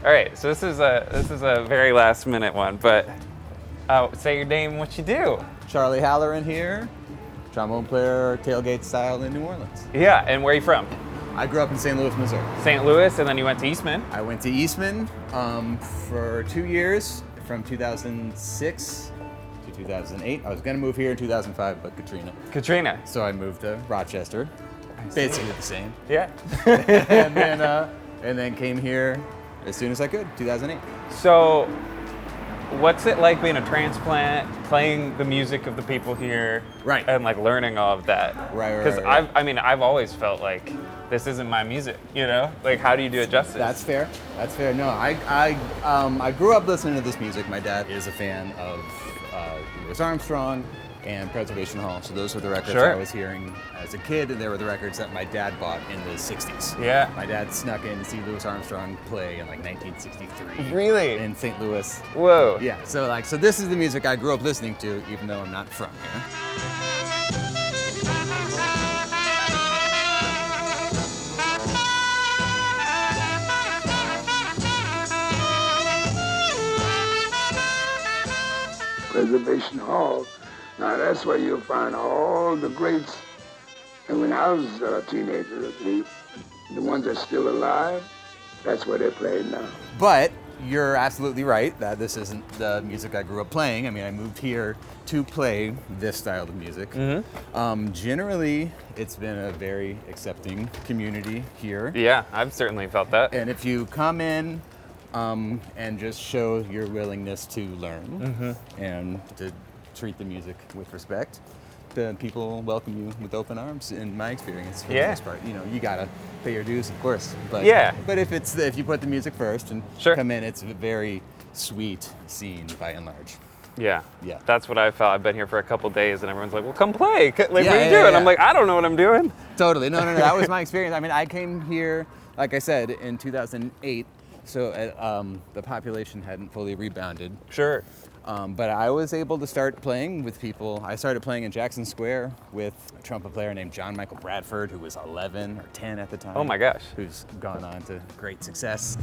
All right, so this is a very last minute one, but say your name, what you do. Charlie Halloran here, trombone player, tailgate style in New Orleans. Yeah, and where are you from? I grew up in St. Louis, Missouri. St. Louis, and then you went to Eastman. I went to Eastman for 2 years, from 2006 to 2008. I was gonna move here in 2005, but Katrina. So I moved to Rochester, basically the same. Yeah. and then came here as soon as I could, 2008. So, what's it like being a transplant, playing the music of the people here, Right. and like learning all of that? Right. Because I've always felt like this isn't my music, you know? Like, how do you do it justice? That's fair. No, I grew up listening to this music. My dad is a fan of Louis Armstrong and Preservation Hall. So those were the records I was hearing as a kid, and they were the records that my dad bought in the 60s. Yeah. My dad snuck in to see Louis Armstrong play in like 1963. Really? In St. Louis. Whoa. Yeah. So this is the music I grew up listening to, even though I'm not from here. Preservation Hall. Now that's where you'll find all the greats. And when I was a teenager, the ones that are still alive, that's where they're playing now. But you're absolutely right that this isn't the music I grew up playing. I mean, I moved here to play this style of music. Mm-hmm. Generally, it's been a very accepting community here. Yeah, I've certainly felt that. And if you come in and just show your willingness to learn and to treat the music with respect, then people welcome you with open arms. In my experience, for the most part, you gotta pay your dues, of course. But but if you put the music first and come in, it's a very sweet scene by and large. Yeah, yeah. That's what I felt. I've been here for a couple days, and everyone's like, "Well, come play. Like, what are you doing?" I'm like, "I don't know what I'm doing." Totally. No. That was my experience. I mean, I came here, like I said, in 2008. So the population hadn't fully rebounded. Sure. But I was able to start playing with people. I started playing in Jackson Square with a trumpet player named John Michael Bradford, who was 11 or 10 at the time. Oh my gosh. Who's gone on to great success.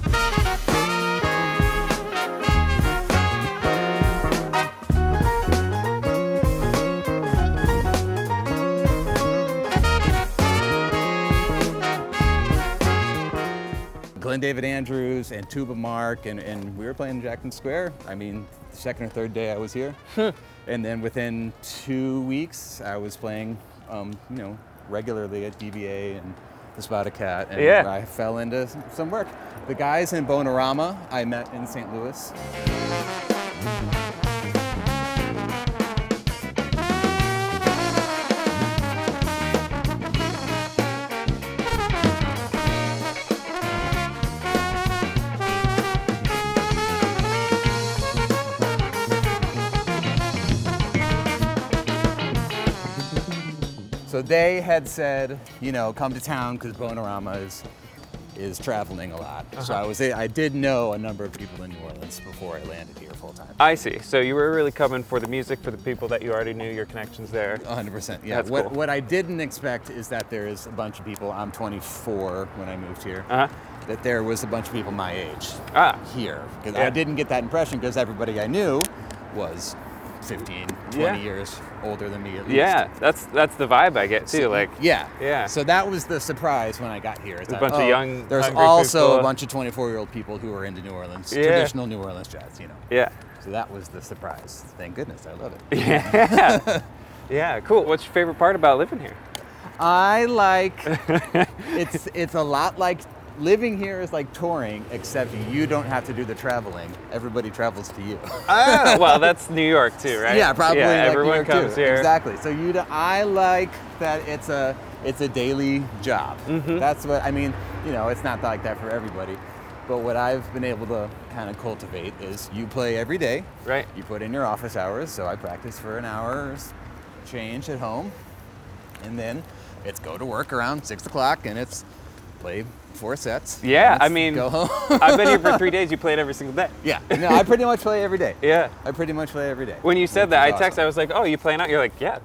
Glenn David Andrews and Tuba Mark, and we were playing in Jackson Square. I mean, the second or third day I was here. And then within 2 weeks, I was playing, regularly at DVA and the Spotted Cat, and I fell into some work. The guys in Bonorama I met in St. Louis. So they had said, come to town because Bonorama is traveling a lot. So I did know a number of people in New Orleans before I landed here full time. I see. So you were really coming for the music, for the people that you already knew, your connections there. 100%. Yeah. That's cool. What I didn't expect is that there is a bunch of people. I'm 24 when I moved here. That there was a bunch of people my age here, because I didn't get that impression because everybody I knew was 15, 20 years older than me at least. Yeah, that's the vibe I get too. So, yeah. So that was the surprise when I got here. It's a bunch of young, there's also people. A bunch of 24-year-old people who are into New Orleans, traditional New Orleans jazz, Yeah. So that was the surprise. Thank goodness, I love it. Yeah. Yeah, cool. What's your favorite part about living here? I like, it's a lot like, living here is like touring, except you don't have to do the traveling. Everybody travels to you. Well, that's New York too, right? Yeah, probably. Yeah, like everyone New York comes too. here. Exactly. So I like that it's a daily job. That's what I mean. It's not like that for everybody. But what I've been able to kind of cultivate is you play every day. Right. You put in your office hours. So I practice for an hour's change at home, and then it's go to work around 6 o'clock, and it's play 4 sets. Yeah, I mean, go home. I've been here for 3 days. You played every single day. Yeah, no, I pretty much play every day. Yeah. I pretty much play every day. When you said that, I texted, I was like, "Oh, you playing out?" You're like, "Yeah."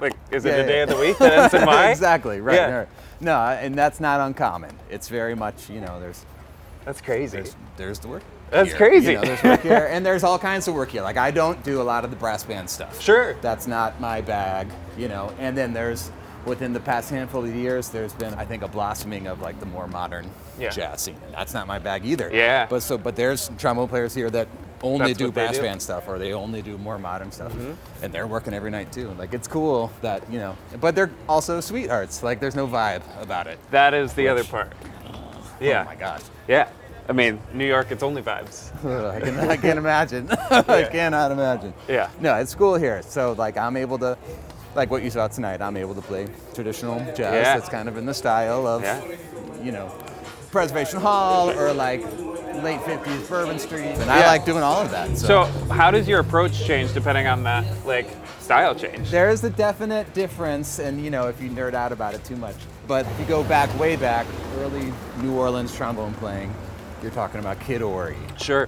Like, is it a day of the week that ends in Y? Exactly, right. Yeah. No, and that's not uncommon. It's very much, That's crazy. There's the work. That's here. crazy. You know, there's work here, and there's all kinds of work here. Like I don't do a lot of the brass band stuff. Sure. That's not my bag, you know. And then there's within the past handful of years, there's been I think a blossoming of like the more modern jazz scene. And that's not my bag either. Yeah. But there's trombone players here that only That's do what they brass do. band stuff, or they only do more modern stuff, and they're working every night too. Like it's cool that you know, but they're also sweethearts. Like there's no vibe about it. That is the other part. Yeah. Oh my gosh. Yeah. I mean, New York, it's only vibes. I can't imagine. I cannot imagine. Yeah. No, it's cool here. So like I'm able to, like what you saw tonight, I'm able to play traditional jazz Yeah. that's kind of in the style of, Yeah. you know, Preservation Hall or like late 50s Bourbon Street. And I like doing all of that. So how does your approach change depending on that, like, style change? There is a definite difference, and you know, if you nerd out about it too much. But if you go back, way back, early New Orleans trombone playing, you're talking about Kid Ory. Sure.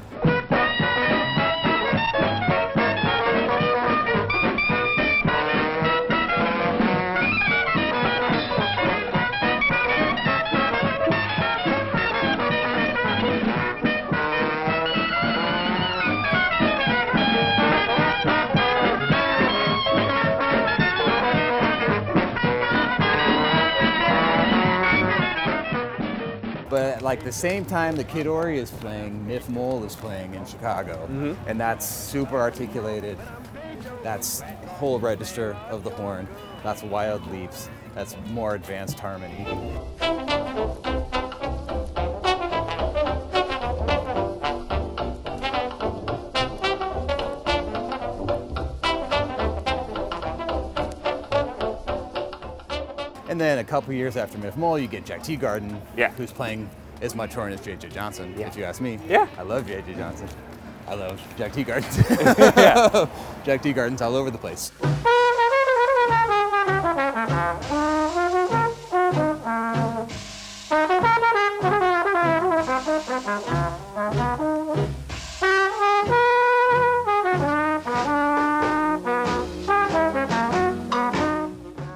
But at like the same time the Kid Ory is playing, Miff Mole is playing in Chicago, and that's super articulated. That's whole register of the horn. That's wild leaps. That's more advanced harmony. And then a couple years after Miff Mole, you get Jack Teagarden, who's playing as much horn as J.J. Johnson, if you ask me. Yeah. I love J.J. Johnson. I love Jack Teagarden. Jack Teagarden's all over the place.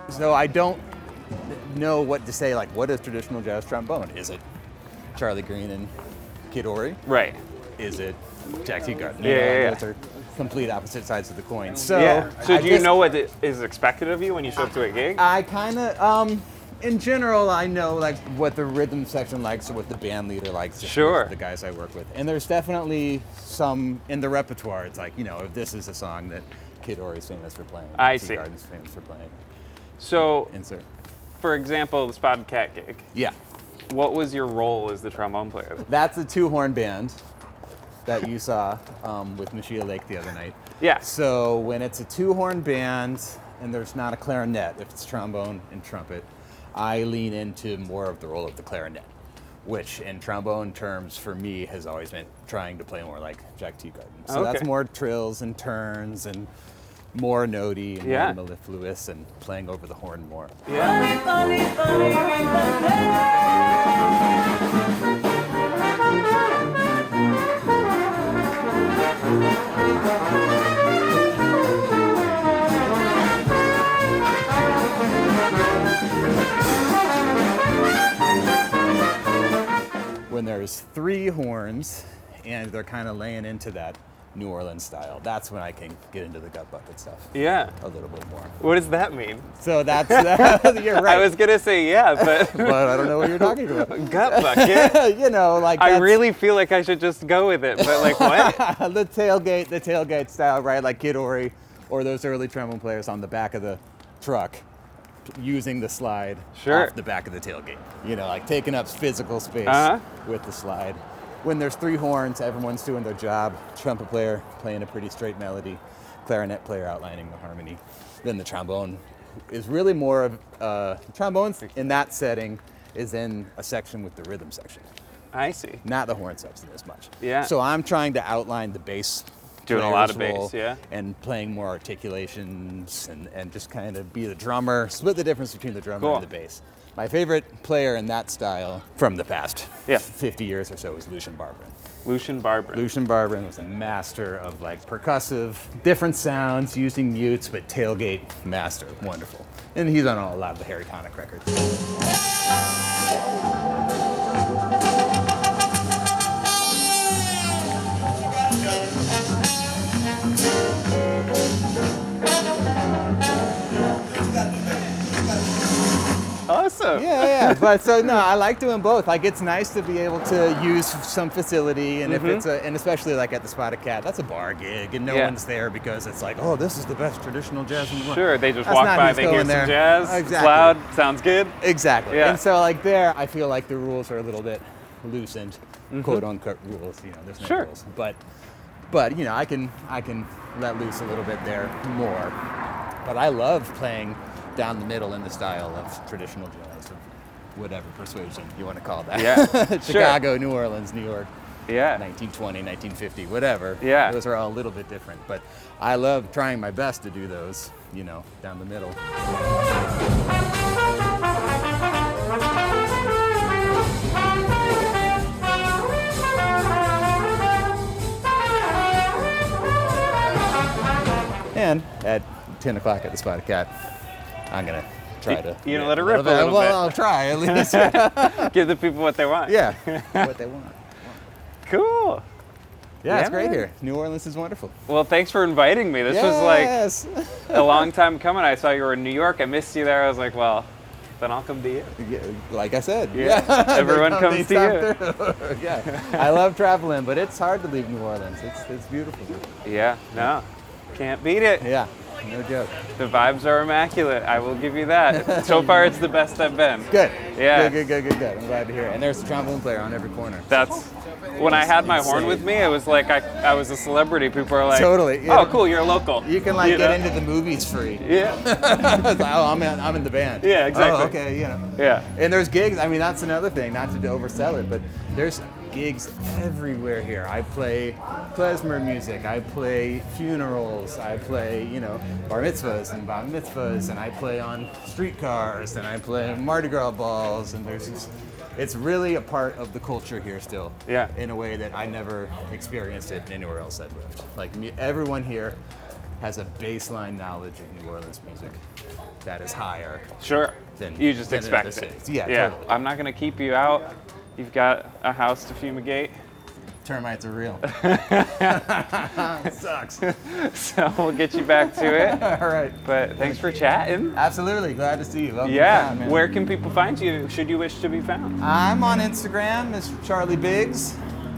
So I don't know what to say, like, what is traditional jazz trombone? Is it Charlie Green and Kid Ory? Right. Is it Jack Teagarden? Yeah. Those are complete opposite sides of the coin. So, So do you know what is expected of you when you show up to a gig? I kind of, in general, I know like what the rhythm section likes or what the band leader likes. Just Sure. with the guys I work with. And there's definitely some in the repertoire. It's like, you know, if this is a song that Kid Ory's famous for playing. I see. Teagarden's famous for playing. So, Insert. for example, the Spotted Cat gig, Yeah. what was your role as the trombone player? That's a two-horn band that you saw with Machia Lake the other night. Yeah. So when it's a two-horn band and there's not a clarinet, if it's trombone and trumpet, I lean into more of the role of the clarinet, which in trombone terms for me has always meant trying to play more like Jack Teagarden. So that's Okay. more trills and turns and more notey and Yeah. more mellifluous and playing over the horn more. Yeah. When there's three horns and they're kind of laying into that New Orleans style, that's when I can get into the gut bucket stuff Yeah. a little bit more. What does that mean? So that's, you're right. I was gonna say yeah, but but I don't know what you're talking about. gut bucket. You know, like I that's really feel like I should just go with it, but like what? the tailgate style, right? Like Kid Ory or those early trombone players on the back of the truck using the slide Sure. off the back of the tailgate. You know, like taking up physical space Uh-huh. with the slide. When there's three horns, everyone's doing their job. Trumpet player playing a pretty straight melody, clarinet player outlining the harmony. Then the trombone is really more of, trombones in that setting is in a section with the rhythm section, I see. not the horn section as much. Yeah. So I'm trying to outline the bass. Doing a lot of player's bass, role yeah. And playing more articulations and just kind of be the drummer, split the difference between the drummer Cool. and the bass. My favorite player in that style from the past 50 years or so is Lucien Barbara. Lucien Barbara. Lucien Barbara was a master of like percussive, different sounds using mutes, but tailgate master, wonderful. And he's on a lot of the Harry Connick records. Yeah, but so no, I like doing both. Like it's nice to be able to use some facility, and if it's and especially like at the Spotted Cat, that's a bar gig, and no one's there because it's like, oh, this is the best traditional jazz in the world. Sure, they just That's walk not by, who's they hear going some there. jazz, Exactly. it's loud, sounds good. Exactly. Yeah. And so like there, I feel like the rules are a little bit loosened, quote unquote rules. You know, there's no Sure. rules, but you know, I can let loose a little bit there more. But I love playing down the middle in the style of traditional jazz, of whatever persuasion you want to call that. Yeah. Chicago, New Orleans, New York. Yeah. 1920, 1950, whatever. Yeah. Those are all a little bit different, but I love trying my best to do those, you know, down the middle. And at 10 o'clock at the Spotted Cat, I'm going to try to... You know, let it rip a little bit. Well, I'll try at least. Give the people what they want. Yeah, what they want. Cool. Yeah, it's great man. here. New Orleans is wonderful. Well, thanks for inviting me. This was like a long time coming. I saw you were in New York. I missed you there. I was like, well, then I'll come to you. Yeah, like I said. Yeah. Everyone comes to you. Yeah. I love traveling, but it's hard to leave New Orleans. It's beautiful. Yeah, no, can't beat it. Yeah, no joke. The vibes are immaculate. I will give you that. So far, it's the best I've been. Good. Yeah. Good. I'm glad to hear it. And there's a trombone player on every corner. That's when I had my horn with me. It was like I was a celebrity. People are like, Totally. "Oh, cool, you're local." You can like You get know? into the movies free. Yeah. It's like, oh, I'm in the band. Yeah, exactly. Oh, okay, you know. Yeah. And there's gigs. I mean, that's another thing. Not to oversell it, but there's gigs everywhere here. I play klezmer music. I play funerals. I play, you know, bar mitzvahs and bat mitzvahs, and I play on streetcars, and I play Mardi Gras balls, and there's just, it's really a part of the culture here still. Yeah. In a way that I never experienced it anywhere else I've lived. Like everyone here has a baseline knowledge of New Orleans music that is higher. Sure. Than- You just than in expect other it. cities. Yeah, totally. I'm not gonna keep you out. You've got a house to fumigate. Termites are real. Sucks. So we'll get you back to it. All right. But thanks for chatting. Absolutely. Glad to see you. Welcome to Yeah. town, man. Where can people find you should you wish to be found? I'm on Instagram, Mr. Charlie Biggs,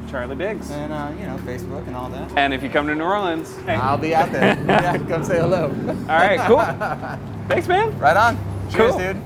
Charlie Biggs. and you know, Facebook and all that. And if you come to New Orleans, hey. I'll be out there. Yeah, come say hello. All right, cool. Thanks, man. Right on. Cheers, Cool. dude.